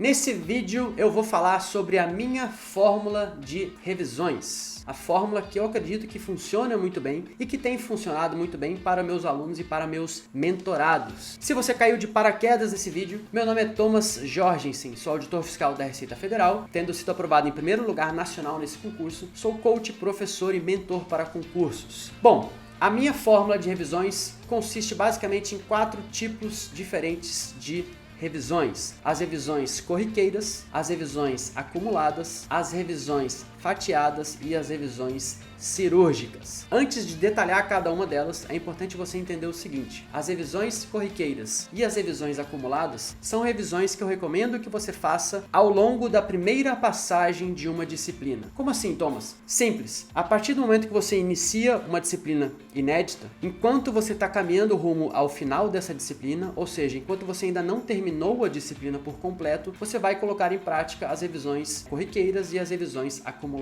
Nesse vídeo eu vou falar sobre a minha fórmula de revisões. A fórmula que eu acredito que funciona muito bem e que tem funcionado muito bem para meus alunos e para meus mentorados. Se você caiu de paraquedas nesse vídeo, meu nome é Thomas Jorgensen, sou auditor fiscal da Receita Federal, tendo sido aprovado em primeiro lugar nacional nesse concurso, sou coach, professor e mentor para concursos. Bom, a minha fórmula de revisões consiste basicamente em 4 tipos diferentes de revisões. As revisões corriqueiras, as revisões acumuladas, as revisões fatiadas e as revisões cirúrgicas. Antes de detalhar cada uma delas, é importante você entender o seguinte: as revisões corriqueiras e as revisões acumuladas são revisões que eu recomendo que você faça ao longo da primeira passagem de uma disciplina. Como assim, Thomas? Simples. A partir do momento que você inicia uma disciplina inédita, enquanto você está caminhando rumo ao final dessa disciplina, ou seja, enquanto você ainda não terminou a disciplina por completo, você vai colocar em prática as revisões corriqueiras e as revisões acumuladas.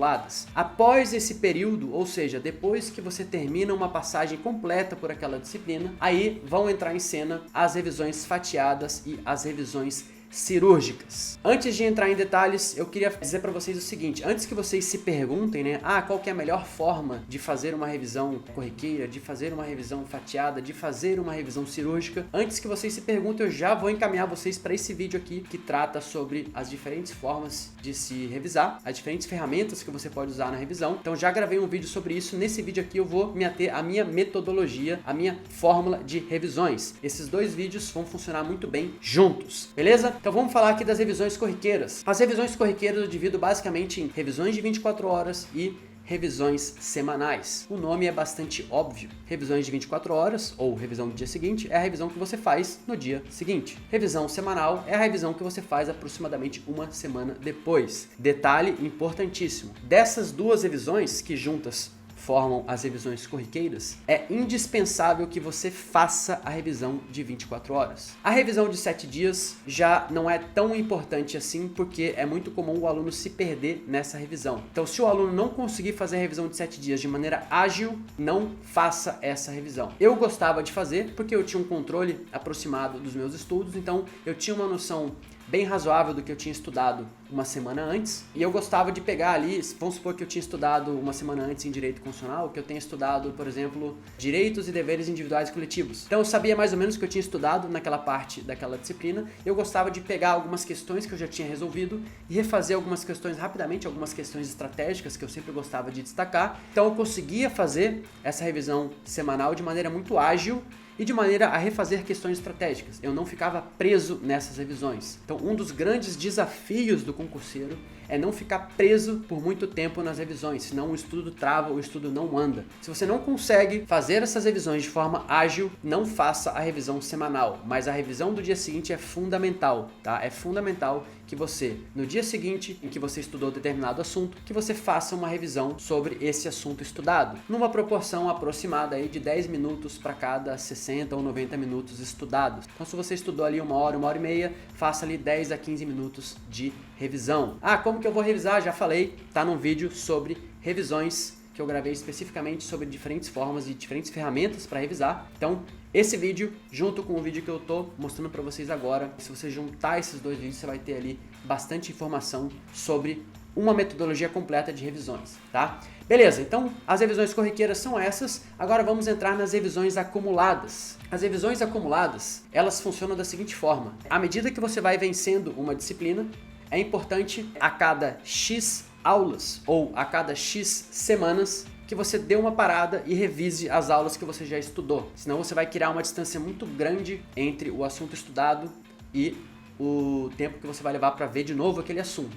Após esse período, ou seja, depois que você termina uma passagem completa por aquela disciplina, aí vão entrar em cena as revisões fatiadas e as revisões cirúrgicas. Antes de entrar em detalhes, eu queria dizer para vocês o seguinte: antes que vocês se perguntem, qual que é a melhor forma de fazer uma revisão corriqueira, de fazer uma revisão fatiada, de fazer uma revisão cirúrgica, antes que vocês se perguntem, eu já vou encaminhar vocês para esse vídeo aqui que trata sobre as diferentes formas de se revisar, as diferentes ferramentas que você pode usar na revisão. Então já gravei um vídeo sobre isso. Nesse vídeo aqui eu vou me ater à minha metodologia, à minha fórmula de revisões. Esses dois vídeos vão funcionar muito bem juntos, beleza? Então vamos falar aqui das revisões corriqueiras. As revisões corriqueiras eu divido basicamente em revisões de 24 horas e revisões semanais. O nome é bastante óbvio. Revisões de 24 horas, ou revisão do dia seguinte, é a revisão que você faz no dia seguinte. Revisão semanal é a revisão que você faz aproximadamente uma semana depois. Detalhe importantíssimo: dessas duas revisões, que juntas formam as revisões corriqueiras, é indispensável que você faça a revisão de 24 horas. A revisão de 7 dias já não é tão importante assim, porque é muito comum o aluno se perder nessa revisão. Então, se o aluno não conseguir fazer a revisão de 7 dias de maneira ágil, não faça essa revisão. Eu gostava de fazer porque eu tinha um controle aproximado dos meus estudos, então eu tinha uma noção bem razoável do que eu tinha estudado uma semana antes, e eu gostava de pegar ali, vamos supor que eu tinha estudado uma semana antes em Direito Constitucional, que eu tenha estudado, por exemplo, Direitos e Deveres Individuais e Coletivos. Então eu sabia mais ou menos o que eu tinha estudado naquela parte daquela disciplina. Eu gostava de pegar algumas questões que eu já tinha resolvido e refazer algumas questões rapidamente, algumas questões estratégicas que eu sempre gostava de destacar. Então eu conseguia fazer essa revisão semanal de maneira muito ágil e de maneira a refazer questões estratégicas. Eu não ficava preso nessas revisões. Então, um dos grandes desafios do concurseiro é não ficar preso por muito tempo nas revisões, senão o estudo trava, o estudo não anda. Se você não consegue fazer essas revisões de forma ágil, não faça a revisão semanal, mas a revisão do dia seguinte é fundamental, tá? É fundamental que você, no dia seguinte em que você estudou determinado assunto, que você faça uma revisão sobre esse assunto estudado, numa proporção aproximada aí de 10 minutos para cada 60 ou 90 minutos estudados. Então, se você estudou ali uma hora e meia, faça ali 10 a 15 minutos de revisão. Como que eu vou revisar? Já falei, tá num vídeo sobre revisões que eu gravei especificamente sobre diferentes formas e diferentes ferramentas para revisar. Então, esse vídeo, junto com o vídeo que eu tô mostrando para vocês agora, se você juntar esses dois vídeos, você vai ter ali bastante informação sobre uma metodologia completa de revisões, tá? Beleza, então as revisões corriqueiras são essas. Agora vamos entrar nas revisões acumuladas. As revisões acumuladas, elas funcionam da seguinte forma: à medida que você vai vencendo uma disciplina, é importante a cada X aulas ou a cada X semanas que você dê uma parada e revise as aulas que você já estudou. Senão você vai criar uma distância muito grande entre o assunto estudado e o tempo que você vai levar para ver de novo aquele assunto,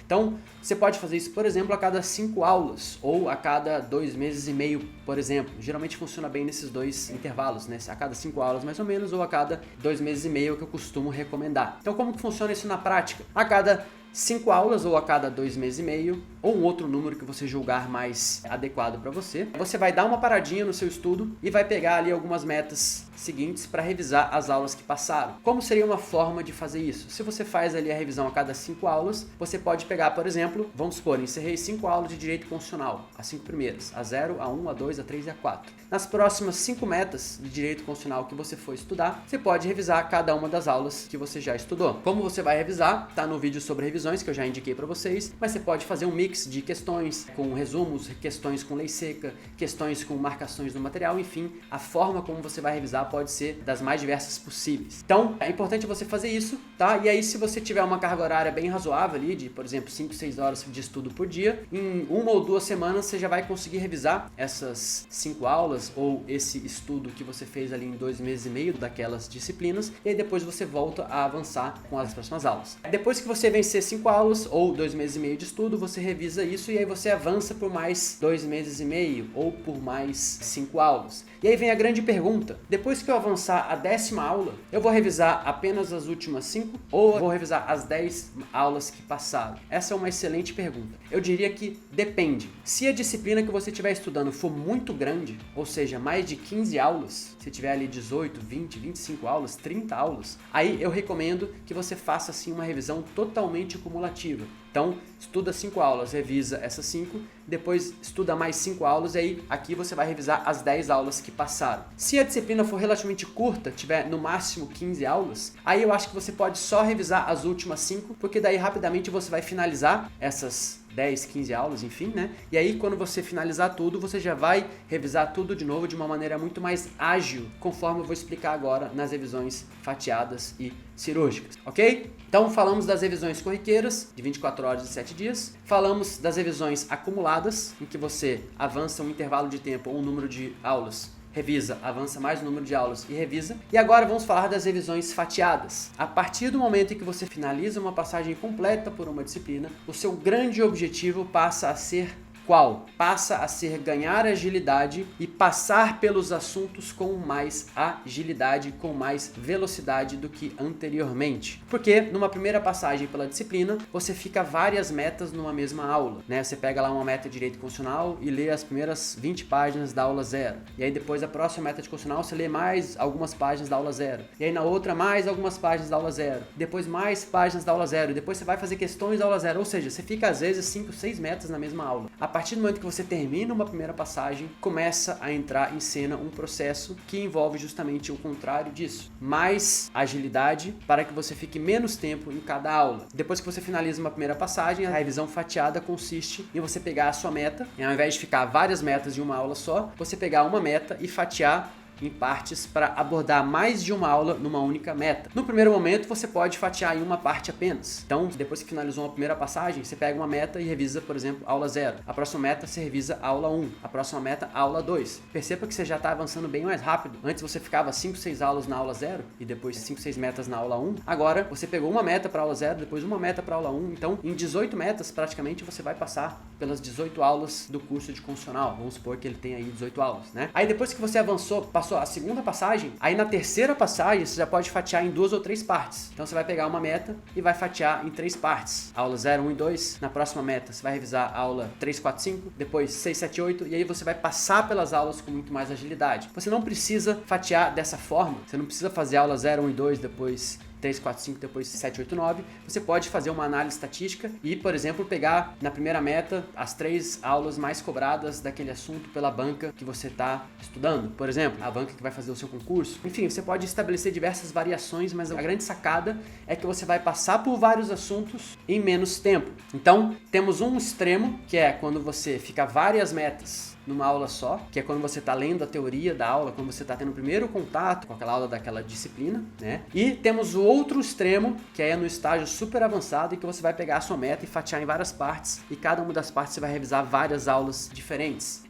Então, você pode fazer isso, por exemplo, a cada 5 aulas ou a cada 2 meses e meio, por exemplo. Geralmente funciona bem nesses dois intervalos, A cada 5 aulas mais ou menos ou a cada 2 meses e meio, que eu costumo recomendar. Então, como que funciona isso na prática? A cada 5 aulas ou a cada 2 meses e meio, ou um outro número que você julgar mais adequado para você, você vai dar uma paradinha no seu estudo e vai pegar ali algumas metas seguintes para revisar as aulas que passaram. Como seria uma forma de fazer isso? Se você faz ali a revisão a cada 5 aulas, você pode pegar, por exemplo, vamos supor, encerrei 5 aulas de direito constitucional, as 5 primeiras, a 0, a 1, a 2, a 3 e a 4. Nas próximas 5 metas de direito constitucional que você for estudar, você pode revisar cada uma das aulas que você já estudou. Como você vai revisar, tá no vídeo sobre revisões que eu já indiquei para vocês, mas você pode fazer um mix de questões com resumos, questões com lei seca, questões com marcações no material, enfim, a forma como você vai revisar pode ser das mais diversas possíveis. Então, é importante você fazer isso, tá? E aí, se você tiver uma carga horária bem razoável ali, de, por exemplo, 5, 6 horas de estudo por dia, em 1 ou 2 semanas você já vai conseguir revisar essas 5 aulas ou esse estudo que você fez ali em 2 meses e meio daquelas disciplinas, e aí depois você volta a avançar com as próximas aulas. Depois que você vencer 5 aulas ou 2 meses e meio de estudo, você revisa isso e aí você avança por mais 2 meses e meio ou por mais 5 aulas. E aí vem a grande pergunta: depois que eu avançar a 10ª aula, eu vou revisar apenas as últimas 5 ou vou revisar as 10 aulas que passaram? Essa é uma excelente pergunta. Eu diria que depende. Se a disciplina que você estiver estudando for muito grande, ou seja, mais de 15 aulas, se tiver ali 18, 20, 25 aulas, 30 aulas, aí eu recomendo que você faça assim uma revisão totalmente cumulativa. Então, estuda 5 aulas, revisa essas 5, depois estuda mais 5 aulas e aí aqui você vai revisar as 10 aulas que passaram. Se a disciplina for relativamente curta, tiver no máximo 15 aulas, aí eu acho que você pode só revisar as últimas 5, porque daí rapidamente você vai finalizar essas 10, 15 aulas, enfim, né? E aí, quando você finalizar tudo, você já vai revisar tudo de novo de uma maneira muito mais ágil, conforme eu vou explicar agora nas revisões fatiadas e cirúrgicas, ok? Então, falamos das revisões corriqueiras, de 24 horas e 7 dias. Falamos das revisões acumuladas, em que você avança um intervalo de tempo ou um número de aulas, revisa, avança mais o número de aulas e revisa. E agora vamos falar das revisões fatiadas. A partir do momento em que você finaliza uma passagem completa por uma disciplina, o seu grande objetivo passa a ser qual? Passa a ser ganhar agilidade e passar pelos assuntos com mais agilidade, com mais velocidade do que anteriormente. Porque numa primeira passagem pela disciplina, você fica várias metas numa mesma aula, né? Você pega lá uma meta de direito constitucional e lê as primeiras 20 páginas da aula 0. E aí depois a próxima meta de constitucional você lê mais algumas páginas da aula 0. E aí na outra mais algumas páginas da aula 0. Depois mais páginas da aula 0. E depois você vai fazer questões da aula 0. Ou seja, você fica às vezes 5, 6 metas na mesma aula. A partir do momento que você termina uma primeira passagem, começa a entrar em cena um processo que envolve justamente o contrário disso. Mais agilidade para que você fique menos tempo em cada aula. Depois que você finaliza uma primeira passagem, a revisão fatiada consiste em você pegar a sua meta, e ao invés de ficar várias metas em uma aula só, você pegar uma meta e fatiar em partes para abordar mais de uma aula numa única meta. No primeiro momento, você pode fatiar em uma parte apenas. Então, depois que finalizou uma primeira passagem, você pega uma meta e revisa, por exemplo, aula 0. A próxima meta, você revisa a aula 1. A próxima meta, a aula 2. Perceba que você já está avançando bem mais rápido. Antes você ficava 5, 6 aulas na aula 0 e depois 5, 6 metas na aula 1. Agora, você pegou uma meta para a aula 0, depois uma meta para a aula 1. Então, em 18 metas, praticamente, você vai passar pelas 18 aulas do curso de constitucional. Vamos supor que ele tem aí 18 aulas, né? Aí depois que você avançou, passou a segunda passagem, aí na terceira passagem você já pode fatiar em 2 ou 3 partes. Então você vai pegar uma meta e vai fatiar em 3 partes. Aula 0, 1 e 2. Na próxima meta você vai revisar a aula 3, 4, 5, depois 6, 7, 8 e aí você vai passar pelas aulas com muito mais agilidade. Você não precisa fatiar dessa forma. Você não precisa fazer aula 0, 1 e 2, depois 3, 4, 5, depois 7, 8, 9, você pode fazer uma análise estatística e, por exemplo, pegar na primeira meta as 3 aulas mais cobradas daquele assunto pela banca que você está estudando. Por exemplo, a banca que vai fazer o seu concurso. Enfim, você pode estabelecer diversas variações, mas a grande sacada é que você vai passar por vários assuntos em menos tempo. Então, temos um extremo, que é quando você fica várias metas numa aula só, que é quando você está lendo a teoria da aula, quando você está tendo o primeiro contato com aquela aula daquela disciplina, né? E temos o outro extremo, que é no estágio super avançado, em que você vai pegar a sua meta e fatiar em várias partes, e cada uma das partes você vai revisar várias aulas diferentes.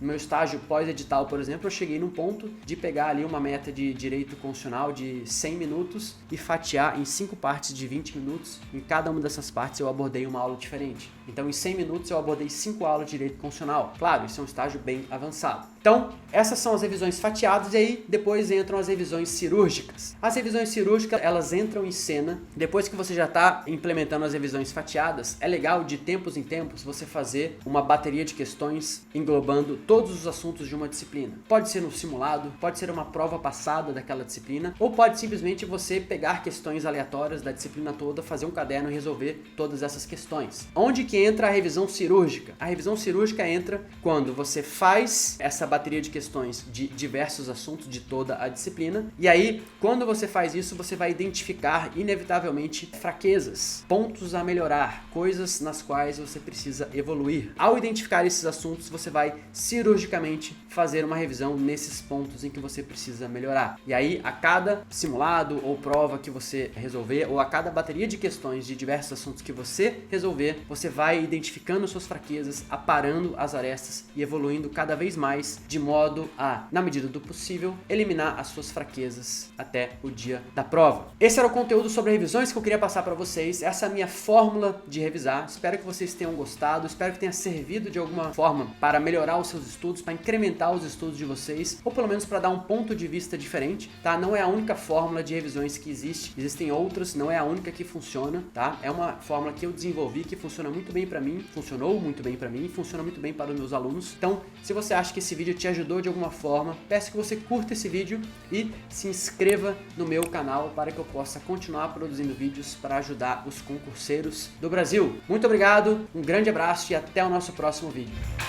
No meu estágio pós-edital, por exemplo, eu cheguei num ponto de pegar ali uma meta de direito constitucional de 100 minutos e fatiar em 5 partes de 20 minutos. Em cada uma dessas partes eu abordei uma aula diferente. Então, em 100 minutos eu abordei 5 aulas de direito constitucional. Claro, isso é um estágio bem avançado. Então, essas são as revisões fatiadas e aí depois entram as revisões cirúrgicas. As revisões cirúrgicas, elas entram em cena depois que você já está implementando as revisões fatiadas. É legal de tempos em tempos você fazer uma bateria de questões englobando todos os assuntos de uma disciplina. Pode ser um simulado, pode ser uma prova passada daquela disciplina, ou pode simplesmente você pegar questões aleatórias da disciplina toda, fazer um caderno e resolver todas essas questões. Onde que entra a revisão cirúrgica? A revisão cirúrgica entra quando você faz essa bateria de questões de diversos assuntos de toda a disciplina, e aí, quando você faz isso, você vai identificar inevitavelmente fraquezas, pontos a melhorar, coisas nas quais você precisa evoluir. Ao identificar esses assuntos, você vai cirurgicamente fazer uma revisão nesses pontos em que você precisa melhorar. E aí, a cada simulado ou prova que você resolver, ou a cada bateria de questões de diversos assuntos que você resolver, você vai identificando suas fraquezas, aparando as arestas e evoluindo cada vez mais, de modo a, na medida do possível, eliminar as suas fraquezas até o dia da prova. Esse era o conteúdo sobre revisões que eu queria passar para vocês. Essa é a minha fórmula de revisar. Espero que vocês tenham gostado, espero que tenha servido de alguma forma para melhorar os seus estudos, para incrementar os estudos de vocês, ou pelo menos para dar um ponto de vista diferente, tá? Não é a única fórmula de revisões que existe, existem outras, não é a única que funciona, tá? É uma fórmula que eu desenvolvi, que funciona muito bem para mim, funcionou muito bem para mim, funciona muito bem para os meus alunos. Então, se você acha que esse vídeo te ajudou de alguma forma, peço que você curta esse vídeo e se inscreva no meu canal para que eu possa continuar produzindo vídeos para ajudar os concurseiros do Brasil. Muito obrigado, um grande abraço e até o nosso próximo vídeo.